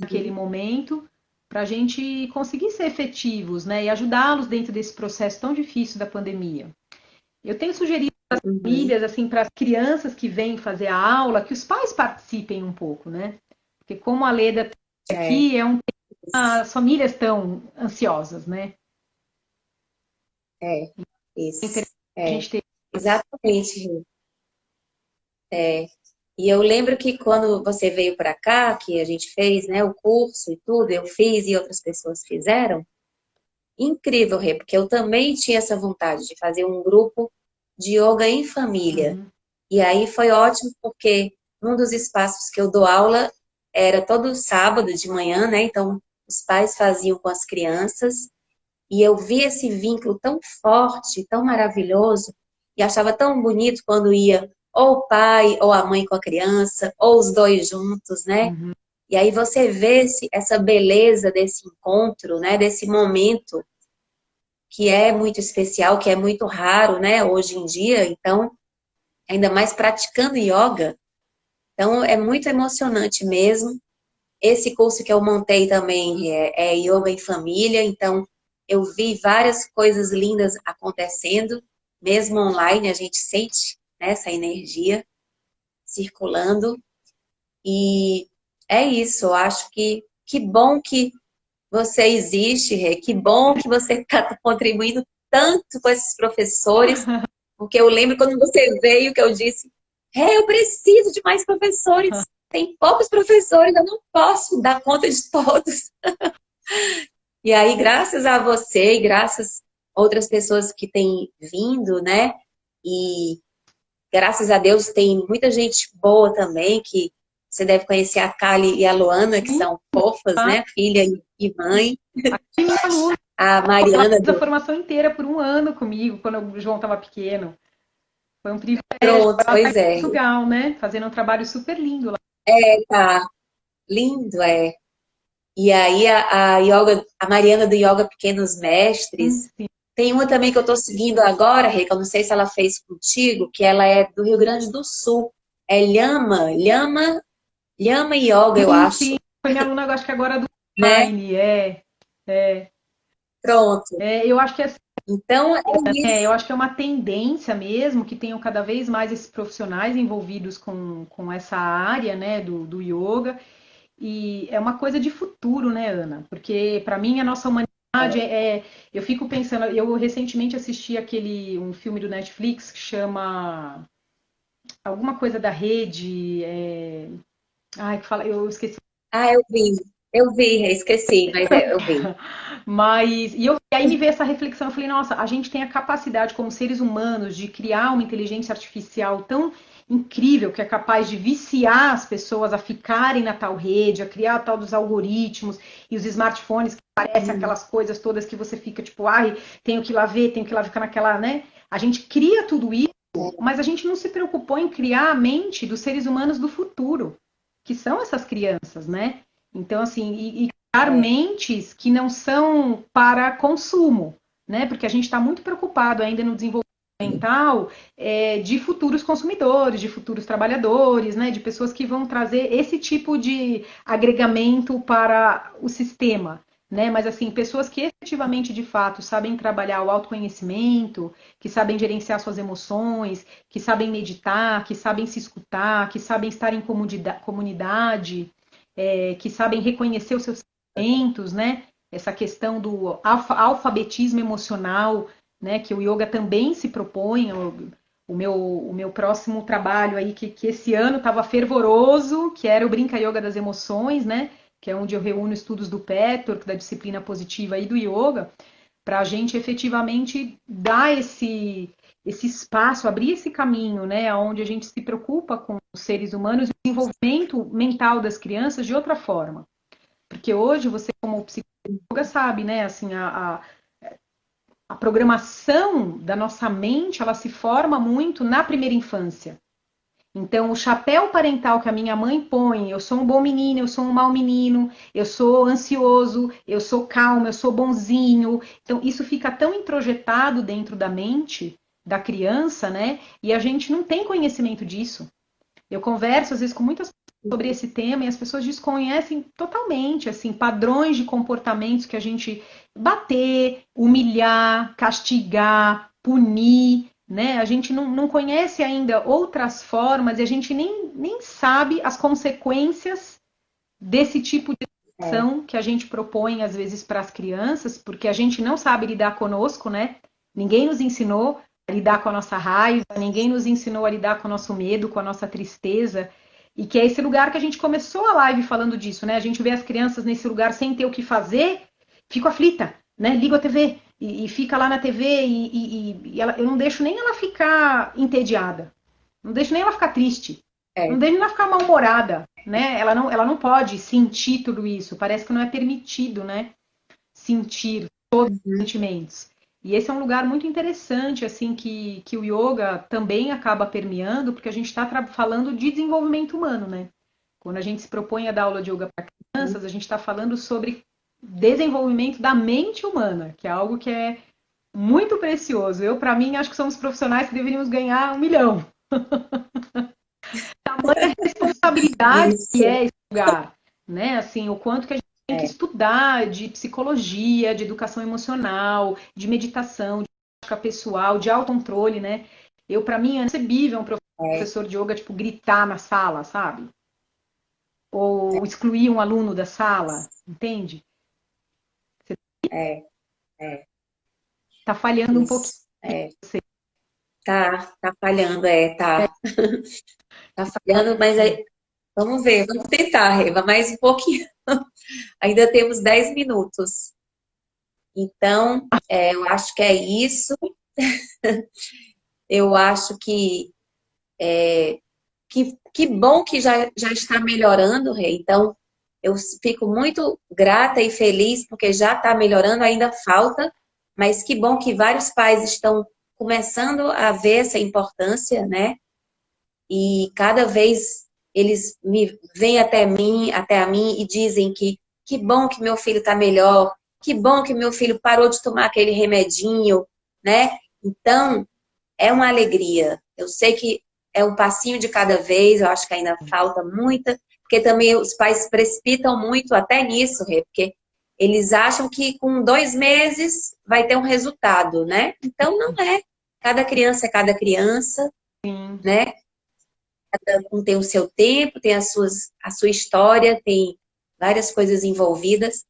naquele Uhum. momento, para a gente conseguir ser efetivos, né, e ajudá-los dentro desse processo tão difícil da pandemia. Eu tenho sugerido para as Uhum. famílias, assim, para as crianças que vêm fazer a aula, que os pais participem um pouco, né? Porque como a Leda tem É. aqui, as famílias estão ansiosas, né? É. É interessante Isso. a É. gente ter Exatamente. É, e eu lembro que quando você veio para cá, que a gente fez, né, o curso e tudo, eu fiz e outras pessoas fizeram, incrível, Rê, porque eu também tinha essa vontade de fazer um grupo de yoga em família. Uhum. E aí foi ótimo porque um dos espaços que eu dou aula era todo sábado de manhã, né? Então os pais faziam com as crianças e eu vi esse vínculo tão forte, tão maravilhoso e achava tão bonito quando ia ou o pai ou a mãe com a criança ou os dois juntos, né? Uhum. E aí você vê essa beleza desse encontro, né? Desse momento que é muito especial, que é muito raro, né? Hoje em dia, então ainda mais praticando yoga. Então, é muito emocionante mesmo. Esse curso que eu montei também é Yoga em Família, então eu vi várias coisas lindas acontecendo, mesmo online, a gente sente, né, essa energia circulando. E é isso, eu acho que bom que você existe, Rê, que bom que você está contribuindo tanto com esses professores, porque eu lembro quando você veio que eu disse, eu preciso de mais professores. Tem poucos professores, eu não posso dar conta de todos. E aí, graças a você e graças a outras pessoas que têm vindo, né? E graças a Deus tem muita gente boa também, que você deve conhecer a Kali e a Luana, que Sim, são fofas, tá? né? Filha e mãe. E minha aluna, A ela Mariana fez a do formação inteira por um ano comigo, quando o João estava pequeno. Foi um privilégio. Pronto, Ela está pois em é. Portugal, né? Fazendo um trabalho super lindo lá. Tá lindo, é. E aí a yoga, a Mariana do Yoga Pequenos Mestres, Sim. tem uma também que eu estou seguindo agora, Rê, que eu não sei se ela fez contigo, que ela é do Rio Grande do Sul. É Lhama Yoga, eu Sim. acho, Foi minha aluna, acho que agora do né? online. É. Pronto. Eu acho que Então é eu isso. acho que é uma tendência mesmo que tenham cada vez mais esses profissionais envolvidos com essa área, né, do yoga. E é uma coisa de futuro, né, Ana? Porque para mim a nossa humanidade eu fico pensando, eu recentemente assisti um filme do Netflix que chama alguma coisa da rede, ai, que fala, eu esqueci. Eu vi, Rê, esqueci, mas eu vi. Mas, e aí me veio essa reflexão, eu falei, nossa, a gente tem a capacidade como seres humanos de criar uma inteligência artificial tão incrível que é capaz de viciar as pessoas a ficarem na tal rede, a criar a tal dos algoritmos e os smartphones que parecem aquelas coisas todas que você fica tipo, ai, tenho que lá ficar naquela, né? A gente cria tudo isso, mas a gente não se preocupou em criar a mente dos seres humanos do futuro, que são essas crianças, né? Então, assim, e criar É, mentes que não são para consumo, né? Porque a gente está muito preocupado ainda no desenvolvimento mental de futuros consumidores, de futuros trabalhadores, né? De pessoas que vão trazer esse tipo de agregamento para o sistema. Né? Mas assim, pessoas que efetivamente, de fato, sabem trabalhar o autoconhecimento, que sabem gerenciar suas emoções, que sabem meditar, que sabem se escutar, que sabem estar em comunidade, que sabem reconhecer os seus sentimentos, né? Essa questão do alfabetismo emocional, né? Que o yoga também se propõe. O meu próximo trabalho aí, que esse ano estava fervoroso, que era o Brinca Yoga das Emoções, né? Que é onde eu reúno estudos do Petor, da disciplina positiva e do yoga, para a gente efetivamente dar esse espaço, abrir esse caminho, né, onde a gente se preocupa com os seres humanos e o desenvolvimento mental das crianças de outra forma. Porque hoje você, como psicóloga, sabe, né, assim, a programação da nossa mente, ela se forma muito na primeira infância. Então, o chapéu parental que a minha mãe põe, eu sou um bom menino, eu sou um mau menino, eu sou ansioso, eu sou calmo, eu sou bonzinho. Então, isso fica tão introjetado dentro da mente da criança, né? E a gente não tem conhecimento disso. Eu converso às vezes com muitas pessoas sobre esse tema e as pessoas desconhecem totalmente, assim, padrões de comportamentos que a gente bater, humilhar, castigar, punir, né? A gente não conhece ainda outras formas e a gente nem sabe as consequências desse tipo de é, ação que a gente propõe às vezes para as crianças, porque a gente não sabe lidar conosco, né? Ninguém nos ensinou. lidar com a nossa raiva, ninguém nos ensinou a lidar com o nosso medo, com a nossa tristeza, e que é esse lugar que a gente começou a live falando disso, né? A gente vê as crianças nesse lugar sem ter o que fazer, fico aflita, né? Ligo a TV e fica lá na TV eu não deixo nem ela ficar entediada, não deixo nem ela ficar triste, não deixo nem ela ficar mal-humorada, né? Ela não pode sentir tudo isso, parece que não é permitido, né? Sentir todos os sentimentos. E esse é um lugar muito interessante, assim, que o yoga também acaba permeando, porque a gente está falando de desenvolvimento humano, né? Quando a gente se propõe a dar aula de yoga para crianças, a gente está falando sobre desenvolvimento da mente humana, que é algo que é muito precioso. Para mim, acho que somos profissionais que deveríamos ganhar 1 milhão. Tamanha responsabilidade que Isso. é esse lugar, né? Assim, o quanto que a gente tem que estudar de psicologia, de educação emocional, de meditação, de prática pessoal, de autocontrole, né? Para mim, é inconcebível um professor de yoga, tipo, gritar na sala, sabe? Ou excluir um aluno da sala, entende? É, é, Tá falhando um pouquinho. isso. Tá falhando, tá. Tá falhando, mas vamos ver, vamos tentar, Reva, mais um pouquinho. Ainda temos 10 minutos. Então, eu acho que é isso. Eu acho que bom que já está melhorando, Rê. Então, eu fico muito grata e feliz porque já está melhorando, ainda falta, mas que bom que vários pais estão começando a ver essa importância, né? E cada vez eles me vêm até a mim e dizem que bom que meu filho está melhor, que bom que meu filho parou de tomar aquele remedinho, né? Então, é uma alegria. Eu sei que é um passinho de cada vez, eu acho que ainda falta muita, porque também os pais se precipitam muito até nisso, Rê, porque eles acham que com 2 meses vai ter um resultado, né? Então não é. É cada criança, Sim. né? Cada um tem o seu tempo, tem a sua história, tem várias coisas envolvidas.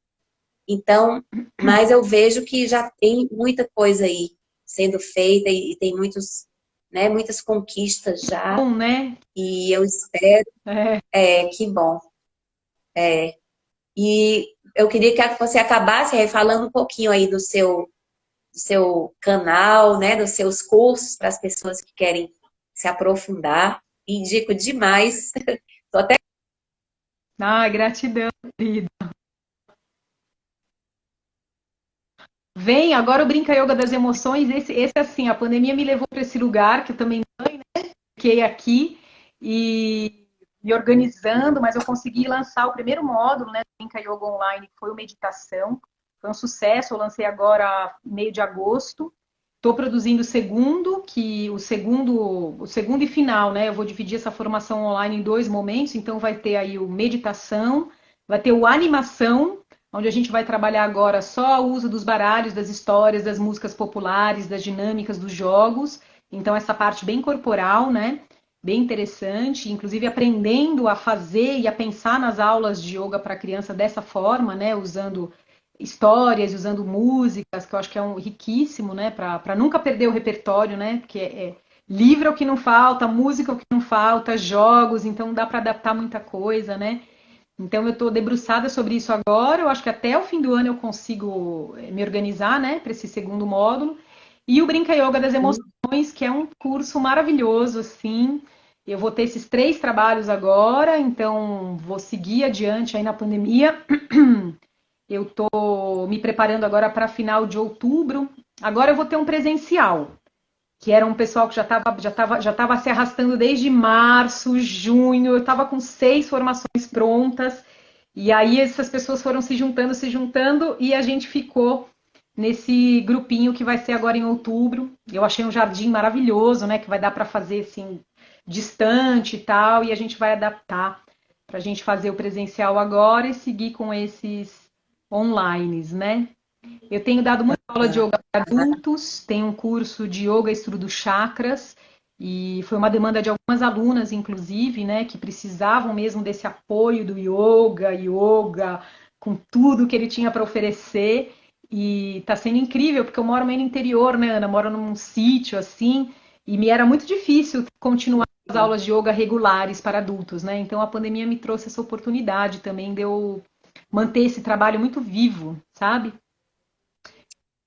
Então, mas eu vejo que já tem muita coisa aí sendo feita e tem muitas conquistas já. Bom, né? E eu espero, que bom. E eu queria que você acabasse aí falando um pouquinho aí do seu canal, né, dos seus cursos para as pessoas que querem se aprofundar. Indico demais. Tô até Ah, gratidão, querida. Vem, agora o Brinca Yoga das Emoções. Esse assim, a pandemia me levou para esse lugar que eu também fiquei aqui e me organizando, mas eu consegui lançar o primeiro módulo, né, do Brinca Yoga Online, que foi o Meditação. Foi um sucesso, eu lancei agora meio de agosto. Estou produzindo o segundo, o segundo e final, né? Eu vou dividir essa formação online em 2 momentos, então vai ter aí o meditação, vai ter o animação, onde a gente vai trabalhar agora só o uso dos baralhos, das histórias, das músicas populares, das dinâmicas dos jogos. Então essa parte bem corporal, né? Bem interessante, inclusive aprendendo a fazer e a pensar nas aulas de yoga para criança dessa forma, né? Usando histórias, usando músicas, que eu acho que é riquíssimo, né? Para nunca perder o repertório, né? Porque livro é o que não falta, música é o que não falta, jogos, então dá para adaptar muita coisa, né? Então eu estou debruçada sobre isso agora. Eu acho que até o fim do ano eu consigo me organizar, né, para esse segundo módulo. E o Brinca Yoga das Emoções, que é um curso maravilhoso, assim. Eu vou ter esses 3 trabalhos agora, então vou seguir adiante aí na pandemia. Eu estou me preparando agora para final de outubro. Agora eu vou ter um presencial, que era um pessoal que já tava se arrastando desde março, junho. Eu estava com 6 formações prontas. E aí essas pessoas foram se juntando e a gente ficou nesse grupinho que vai ser agora em outubro. Eu achei um jardim maravilhoso, né? Que vai dar para fazer assim distante e tal. E a gente vai adaptar para a gente fazer o presencial agora e seguir com esses online, né? Eu tenho dado muita aula de yoga para adultos, tenho um curso de yoga estudo chakras, e foi uma demanda de algumas alunas, inclusive, né, que precisavam mesmo desse apoio do yoga, com tudo que ele tinha para oferecer. E tá sendo incrível, porque eu moro meio no interior, né, Ana? Moro num sítio, assim, e me era muito difícil continuar as aulas de yoga regulares para adultos, né? Então a pandemia me trouxe essa oportunidade também de eu manter esse trabalho muito vivo, sabe?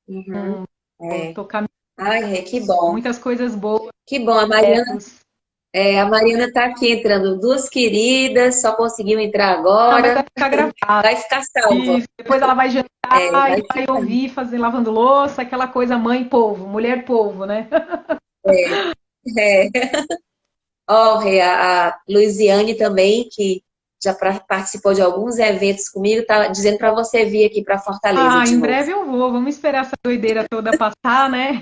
Uhum. É. Tocar Ai, Rê, que bom. muitas coisas boas, Que bom. projetos. A Mariana tá aqui entrando. Duas queridas, só conseguiu entrar Não, mas vai agora. ficar gravado. Vai ficar salva. Isso. Depois ela vai jantar Vai e vai ficar. ouvir fazer lavando louça, aquela coisa mãe polvo, mulher polvo, né? É. Ó, Rê, a Luiziane também, que já participou de alguns eventos comigo, tá dizendo para você vir aqui para Fortaleza Ah, de em novo. breve eu vou. Vamos esperar essa doideira toda passar, né?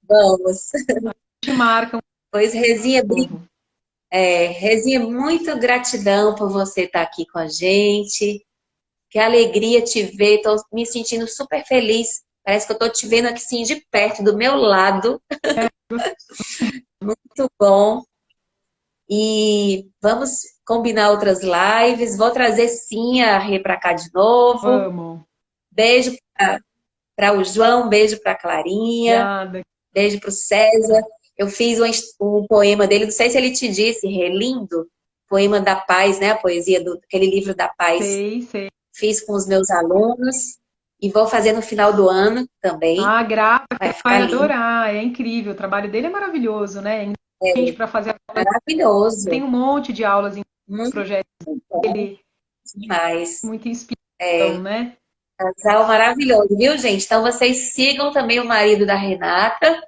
Vamos. Te marcam Pois, Rezinha, de novo. Rezinha, muito gratidão por você estar aqui com a gente. Que alegria te ver. Estou me sentindo super feliz. Parece que eu estou te vendo aqui sim de perto, do meu lado. Muito bom. E vamos combinar outras lives. Vou trazer sim a Rê para cá de novo. Vamos. Beijo para o João, beijo para a Clarinha, Obrigada. beijo para o César. Eu fiz um poema dele, não sei se ele te disse, Rê, lindo. Poema da Paz, né? A poesia aquele livro da Paz. Sei, sei. Fiz com os meus alunos e vou fazer no final do ano também. Ah, grava, que Vai ela ficar vai lindo. adorar. É incrível. O trabalho dele é maravilhoso, né? Gente, para fazer aulas. Tem Maravilhoso. um monte de aulas em Muito projetos bom dele, demais. muita inspiração, né? Casal maravilhoso, viu, gente? Então vocês sigam também o marido da Renata.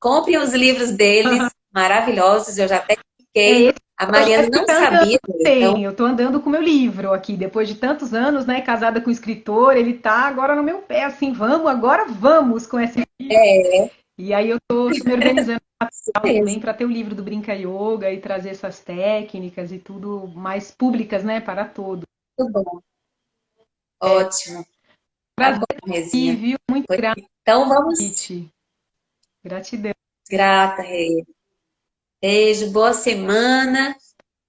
Comprem os livros deles, maravilhosos. Eu já até É cliquei. esse A Mariana projeto que não tá andando sabia, então também. Eu tô andando com o meu livro aqui, depois de tantos anos, né? Casada com o escritor, ele tá agora no meu pé, assim, vamos, agora vamos com esse livro. E aí eu tô me organizando também mesmo. para ter o livro do Brinca Yoga e trazer essas técnicas e tudo mais públicas, né, para todos. Muito bom. Ótimo. Tá Prazer bom, aqui, Rezinha. viu? Muito Então vamos. grate. Gratidão. Grata, Rei. Beijo, boa semana.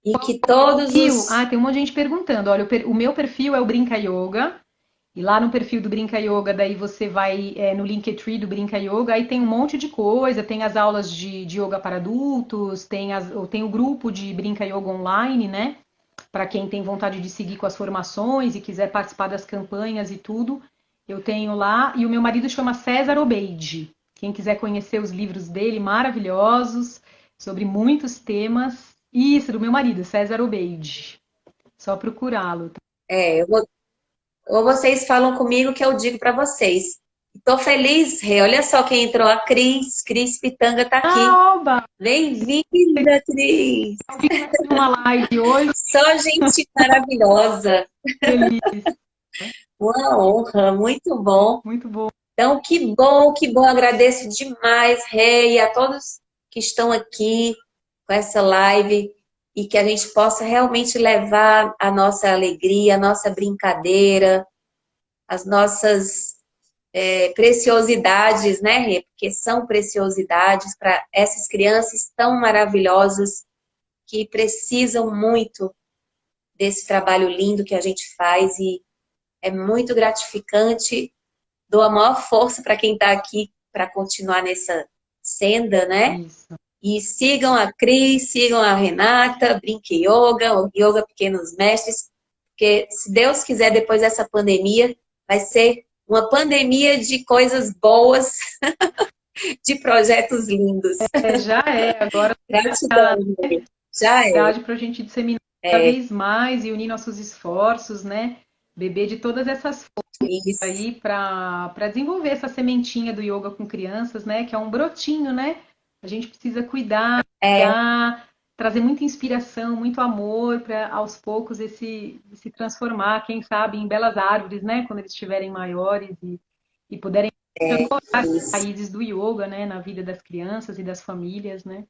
E que todos Ah, os. tem um monte de gente perguntando. Olha, o meu perfil é o Brinca Yoga. E lá no perfil do Brinca Yoga, daí você vai no Linktree do Brinca Yoga, aí tem um monte de coisa, tem as aulas de yoga para adultos, tem o grupo de Brinca Yoga online, né? Para quem tem vontade de seguir com as formações e quiser participar das campanhas e tudo, eu tenho lá. E o meu marido chama César Obeide. Quem quiser conhecer os livros dele, maravilhosos, sobre muitos temas. Isso, do meu marido, César Obeide. Só procurá-lo. É, ou vocês falam comigo que eu digo para vocês. Estou feliz, Rê. Olha só quem entrou, a Cris. Cris Pitanga está aqui. Ah, oba! Bem-vinda, Cris. Eu vi que vai ter uma live hoje, Só gente maravilhosa. feliz. Uma honra, muito bom. Muito bom. Então, que bom, que bom. Agradeço demais, Rê, e a todos que estão aqui com essa live e que a gente possa realmente levar a nossa alegria, a nossa brincadeira, as nossas preciosidades, né, Rê? Porque são preciosidades para essas crianças tão maravilhosas que precisam muito desse trabalho lindo que a gente faz e é muito gratificante. Dou a maior força para quem está aqui para continuar nessa senda, né? Isso. E sigam a Cris, sigam a Renata, Brinque Yoga, o Yoga Pequenos Mestres, porque se Deus quiser, depois dessa pandemia, vai ser uma pandemia de coisas boas, de projetos lindos. Já é. Agora Gratidão, já é. para a gente disseminar cada vez mais e unir nossos esforços, né? Beber de todas essas forças Isso. aí para desenvolver essa sementinha do yoga com crianças, né? Que é um brotinho, né? A gente precisa cuidar, trazer muita inspiração, muito amor para aos poucos se transformar, quem sabe, em belas árvores, né? Quando eles estiverem maiores e puderem ancorar as Isso. raízes do yoga, né? Na vida das crianças e das famílias, né?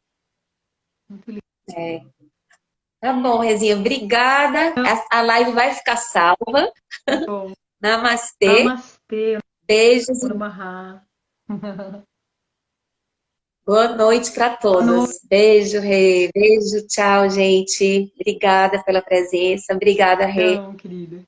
Muito lindo. Tá bom, Rezinha, obrigada. A live vai ficar salva. Bom, Namastê. namastê, Beijos e Namaha. boa noite para Boa noite, todos. Beijo, Rê. Beijo, tchau, gente. Obrigada pela presença. Obrigada, Rê. querida.